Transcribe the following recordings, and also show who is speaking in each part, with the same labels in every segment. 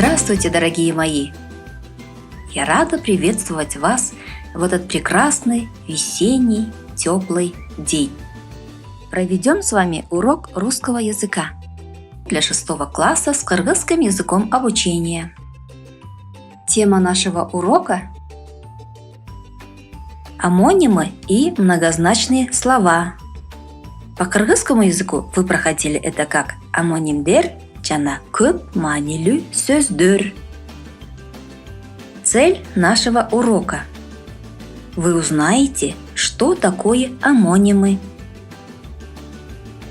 Speaker 1: Здравствуйте, дорогие мои! Я рада приветствовать вас в этот прекрасный весенний теплый день. Проведем с вами урок русского языка для 6 класса с кыргызским языком обучения. Тема нашего урока – амонимы и многозначные слова. По кыргызскому языку вы проходили это как амонимдер жана көп маанилүү сөздөр. Цель нашего урока – вы узнаете, что такое амонимы.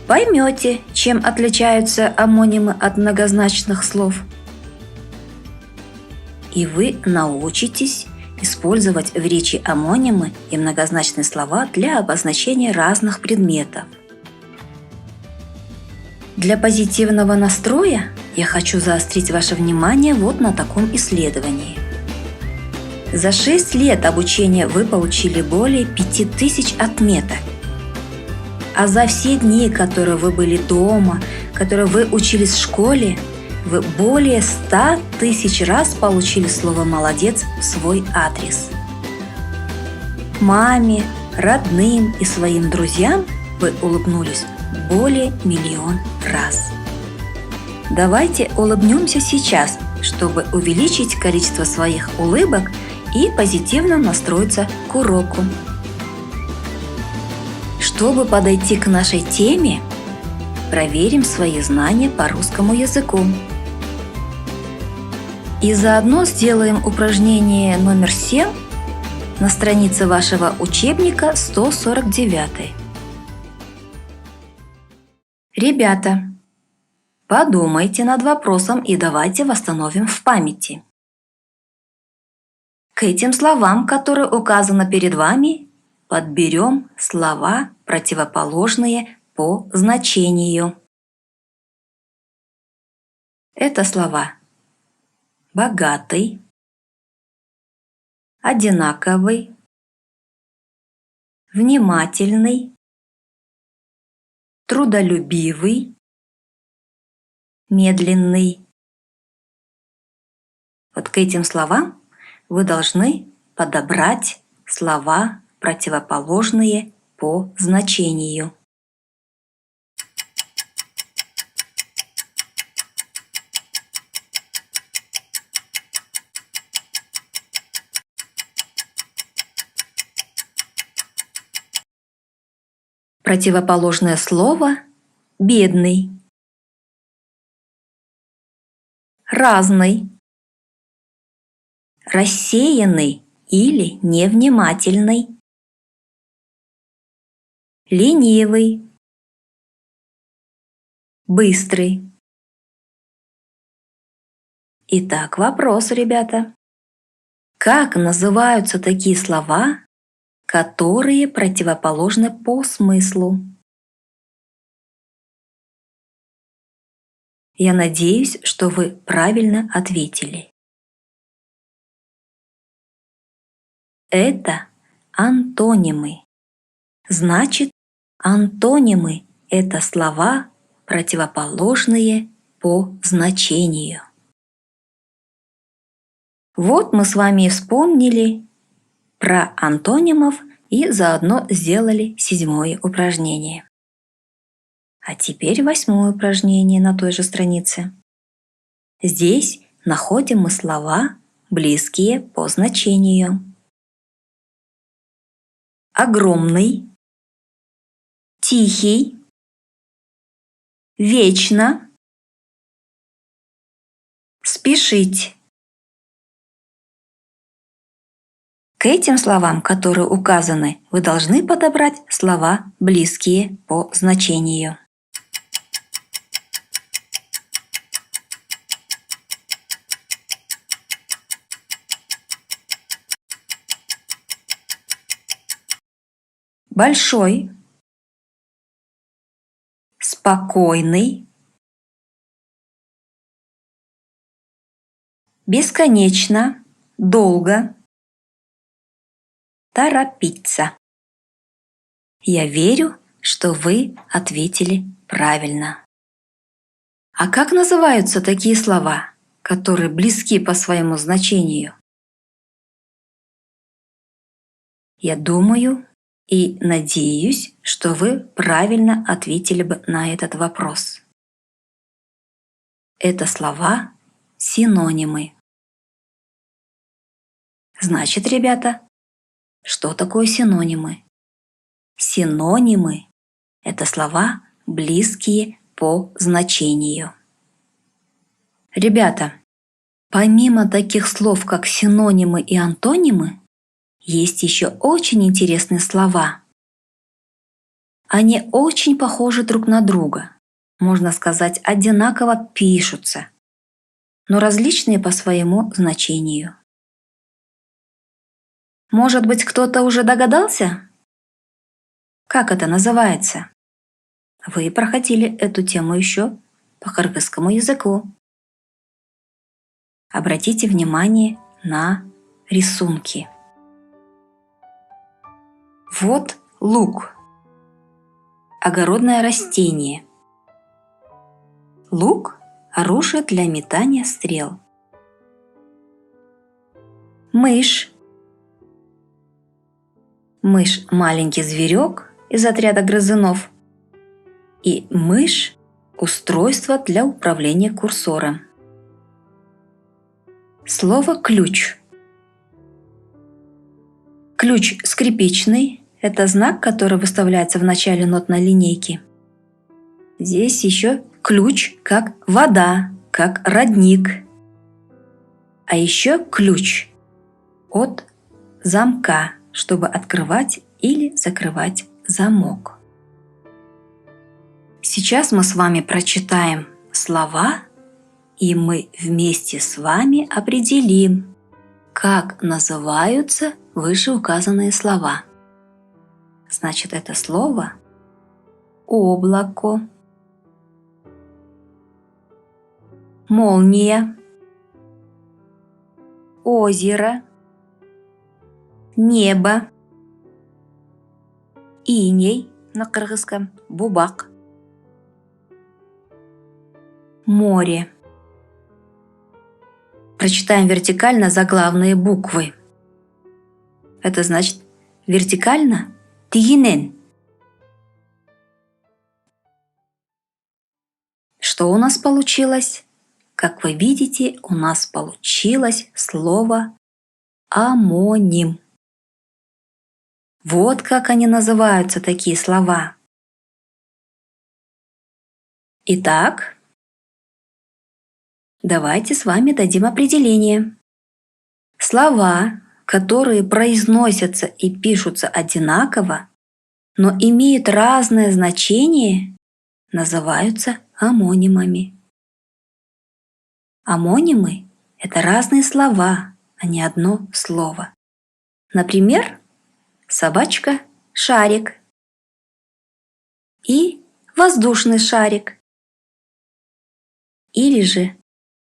Speaker 1: Поймете, чем отличаются амонимы от многозначных слов. И вы научитесь использовать в речи амонимы и многозначные слова для обозначения разных предметов. Для позитивного настроя я хочу заострить ваше внимание вот на таком исследовании. За 6 лет обучения вы получили более 5000 отметок. А за все дни, которые вы были дома, которые вы учились в школе, вы более 100 000 раз получили слово «молодец» в свой адрес. Маме, родным и своим друзьям вы улыбнулись более 1 000 000 раз. Давайте улыбнемся сейчас, чтобы увеличить количество своих улыбок и позитивно настроиться к уроку. Чтобы подойти к нашей теме, проверим свои знания по русскому языку. И заодно сделаем упражнение номер 7 на странице вашего учебника 149. Ребята, подумайте над вопросом и давайте восстановим в памяти. К этим словам, которые указаны перед вами, подберем слова, противоположные по значению. Это слова богатый, одинаковый, внимательный, трудолюбивый, медленный. Вот к этим словам вы должны подобрать слова, противоположные по значению. Противоположное слово – бедный, разный, рассеянный или невнимательный, ленивый, быстрый. Итак, вопрос, ребята. Как называются такие слова, которые противоположны по смыслу? Я надеюсь, что вы правильно ответили. Это антонимы. Значит, антонимы – это слова, противоположные по значению. Вот мы с вами и вспомнили про антонимов и заодно сделали 7-е упражнение. А теперь 8-е упражнение на той же странице. Здесь находим мы слова, близкие по значению. Огромный, тихий, вечно, спешить. К этим словам, которые указаны, вы должны подобрать слова, близкие по значению. Большой, спокойный, бесконечно, долго, торопиться. Я верю, что вы ответили правильно. А как называются такие слова, которые близки по своему значению? Я думаю и надеюсь, что вы правильно ответили бы на этот вопрос. Это слова синонимы. Значит, ребята, что такое синонимы? Синонимы – это слова, близкие по значению. Ребята, помимо таких слов, как синонимы и антонимы, есть еще очень интересные слова. Они очень похожи друг на друга, можно сказать, одинаково пишутся, но различные по своему значению. Может быть, кто-то уже догадался? Как это называется? Вы проходили эту тему еще по кыргызскому языку. Обратите внимание на рисунки. Вот лук. Огородное растение. Лук – оружие для метания стрел. Мышь. Мышь – маленький зверек из отряда грызунов. И мышь – устройство для управления курсором. Слово «ключ». Ключ скрипичный – это знак, который выставляется в начале нотной линейки. Здесь еще ключ как вода, как родник. А еще ключ от замка, чтобы открывать или закрывать замок. Сейчас мы с вами прочитаем слова, и мы вместе с вами определим, как называются вышеуказанные слова. Значит, это слово облако, молния, озеро, небо, иней на кыргызском, бубак, море. Прочитаем вертикально заглавные буквы. Это значит вертикально тигинен. Что у нас получилось? Как вы видите, у нас получилось слово амоним. Вот как они называются, такие слова. Итак, давайте с вами дадим определение. Слова, которые произносятся и пишутся одинаково, но имеют разное значение, называются амонимами. Амонимы – это разные слова, а не одно слово. Например, собачка – шарик и воздушный шарик. Или же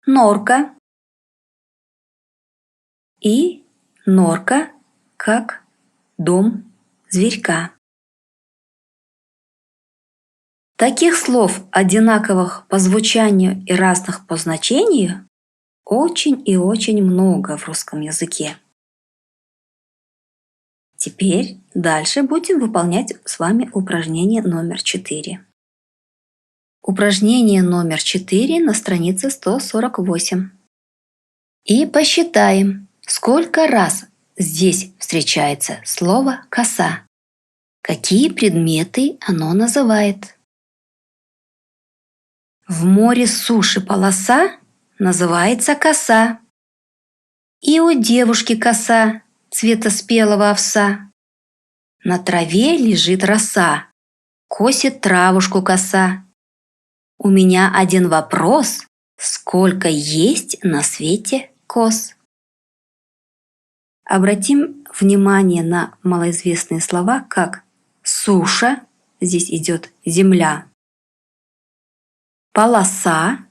Speaker 1: норка и норка как дом зверька. Таких слов, одинаковых по звучанию и разных по значению, очень и очень много в русском языке. Теперь дальше будем выполнять с вами упражнение номер 4. Упражнение номер 4 на странице 148. И посчитаем, сколько раз здесь встречается слово «коса». Какие предметы оно называет? В море суши полоса называется коса. И у девушки коса цвета спелого овса. На траве лежит роса, косит травушку коса. У меня один вопрос: сколько есть на свете кос? Обратим внимание на малоизвестные слова, как суша, здесь идет земля, полоса,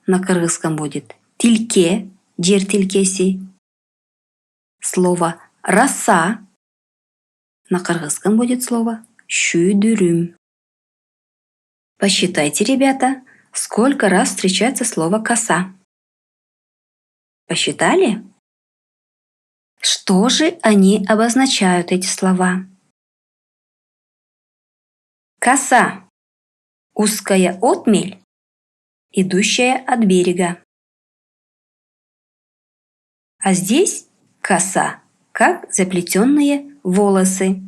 Speaker 1: на кыргызском будет тилке, жер тилкеси, слово роса, на кыргызском будет слово шүйдүрүм. Посчитайте, ребята, сколько раз встречается слово коса. Посчитали? Что же они обозначают, эти слова? Коса – узкая отмель, идущая от берега. А здесь коса, как заплетенные волосы.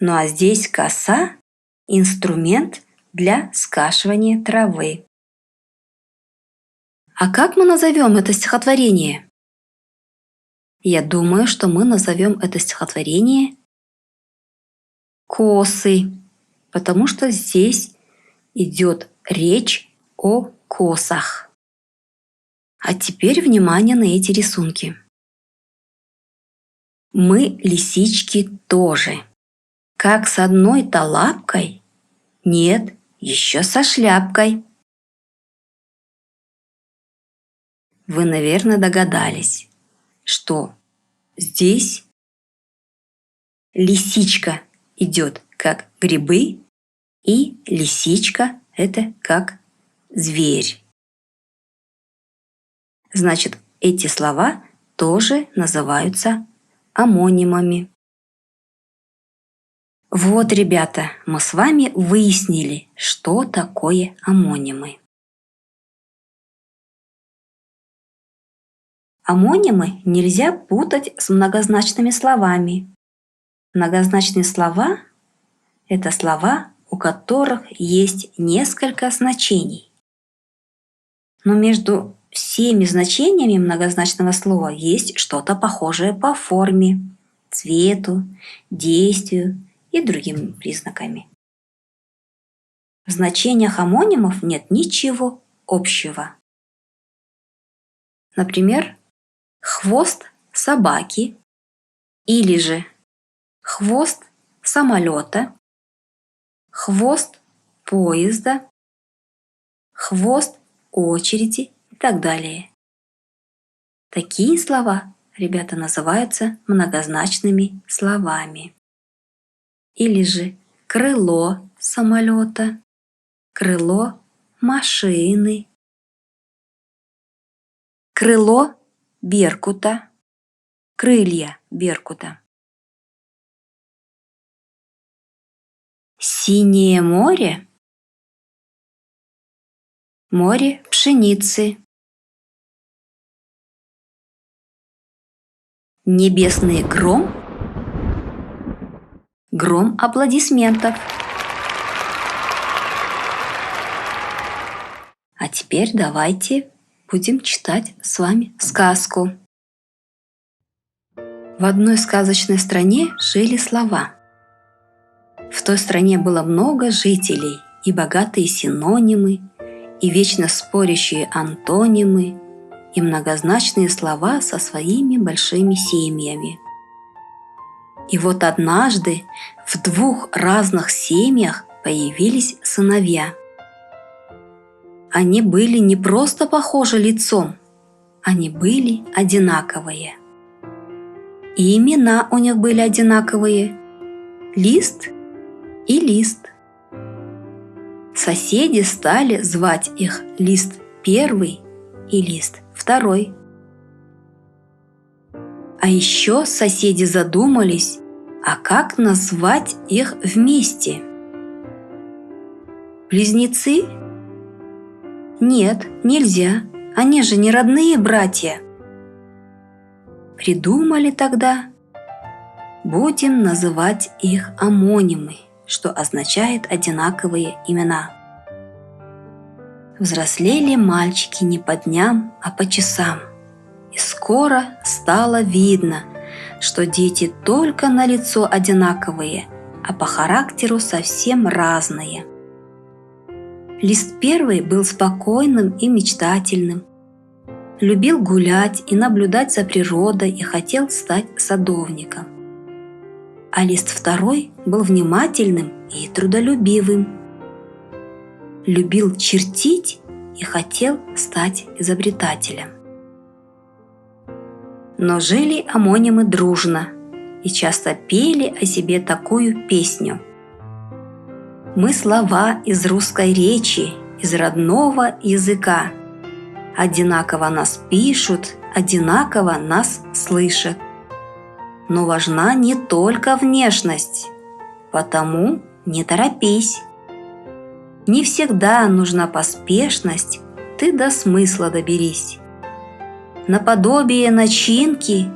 Speaker 1: Ну а здесь коса – инструмент для скашивания травы. А как мы назовем это стихотворение? Я думаю, что мы назовем это стихотворение «Косы», потому что здесь идет речь о косах. А теперь внимание на эти рисунки. Мы, лисички, тоже. Как с одной-то лапкой? Нет, еще со шляпкой. Вы, наверное, догадались, что здесь лисичка идет как грибы, и лисичка – это как зверь. Значит, эти слова тоже называются омонимами. Вот, ребята, мы с вами выяснили, что такое омонимы. Омонимы нельзя путать с многозначными словами. Многозначные слова – это слова, у которых есть несколько значений. Но между всеми значениями многозначного слова есть что-то похожее по форме, цвету, действию и другими признаками. В значениях омонимов нет ничего общего. Например, хвост собаки или же хвост самолета, хвост поезда, хвост очереди и так далее. Такие слова, ребята, называются многозначными словами. Или же крыло самолета, крыло машины, крыло беркута, крылья беркута. Синее море – море пшеницы. Небесный гром – гром аплодисментов. А теперь давайте будем читать с вами сказку. В одной сказочной стране жили слова. В той стране было много жителей, и богатые синонимы, и вечно спорящие антонимы, и многозначные слова со своими большими семьями. И вот однажды в двух разных семьях появились сыновья. Они были не просто похожи лицом, они были одинаковые. И имена у них были одинаковые – Лист и Лист. Соседи стали звать их Лист первый и Лист второй. А еще соседи задумались, а как назвать их вместе? Близнецы? Нет, нельзя, они же не родные братья. Придумали тогда: будем называть их омонимы, что означает одинаковые имена. Взрослели мальчики не по дням, а по часам. И скоро стало видно, что дети только на лицо одинаковые, а по характеру совсем разные. Лист первый был спокойным и мечтательным, любил гулять и наблюдать за природой и хотел стать садовником. А Лист второй был внимательным и трудолюбивым, любил чертить и хотел стать изобретателем. Но жили омонимы дружно и часто пели о себе такую песню: «Мы слова из русской речи, из родного языка, одинаково нас пишут, одинаково нас слышат. Но важна не только внешность, потому не торопись. Не всегда нужна поспешность, ты до смысла доберись. Наподобие начинки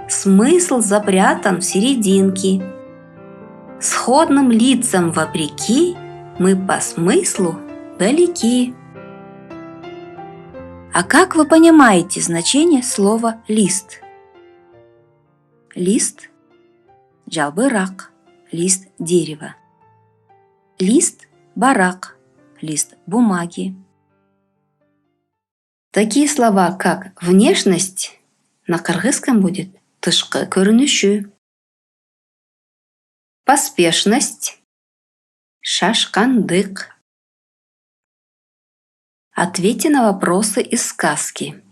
Speaker 1: смысл запрятан в серединке. Сходным лицам вопреки мы по смыслу далеки. А как вы понимаете значение слова «лист»? Лист – джалбырак, лист дерева. Лист – барак, лист бумаги. Такие слова, как внешность, на кыргызском будет тышкы көрүнүшү. Поспешность – шашкандык. Ответьте на вопросы из сказки.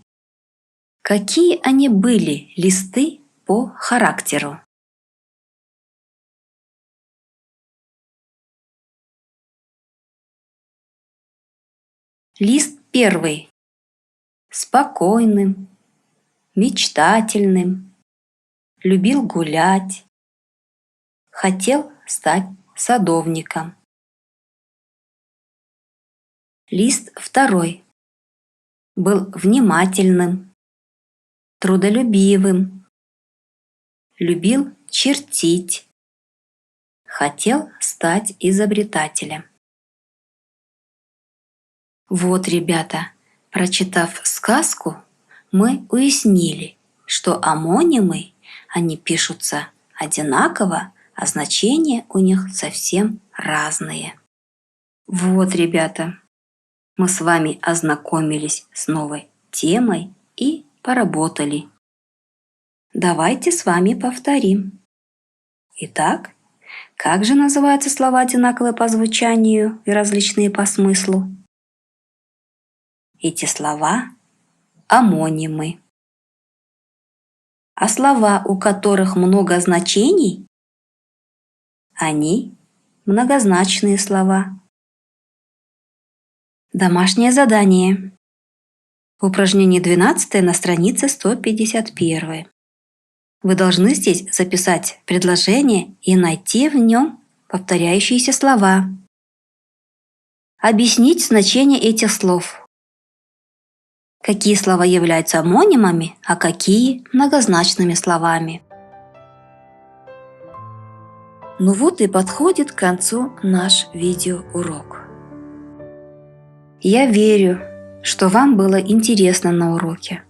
Speaker 1: Какие они были, листы, по характеру? Лист первый – спокойным, мечтательным, любил гулять, хотел стать садовником. Лист второй был внимательным, трудолюбивым, любил чертить, хотел стать изобретателем. Вот, ребята, прочитав сказку, мы уяснили, что омонимы, они пишутся одинаково, а значения у них совсем разные. Вот, ребята, мы с вами ознакомились с новой темой и поработали. Давайте с вами повторим. Итак, как же называются слова одинаковые по звучанию и различные по смыслу? Эти слова – омонимы. А слова, у которых много значений, они – многозначные слова. Домашнее задание. Упражнение 12 на странице 151. Вы должны здесь записать предложение и найти в нем повторяющиеся слова. Объяснить значение этих слов. Какие слова являются омонимами, а какие многозначными словами. Ну вот и подходит к концу наш видеоурок. Я верю, что вам было интересно на уроке.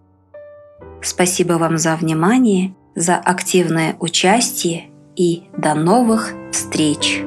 Speaker 1: Спасибо вам за внимание, за активное участие и до новых встреч!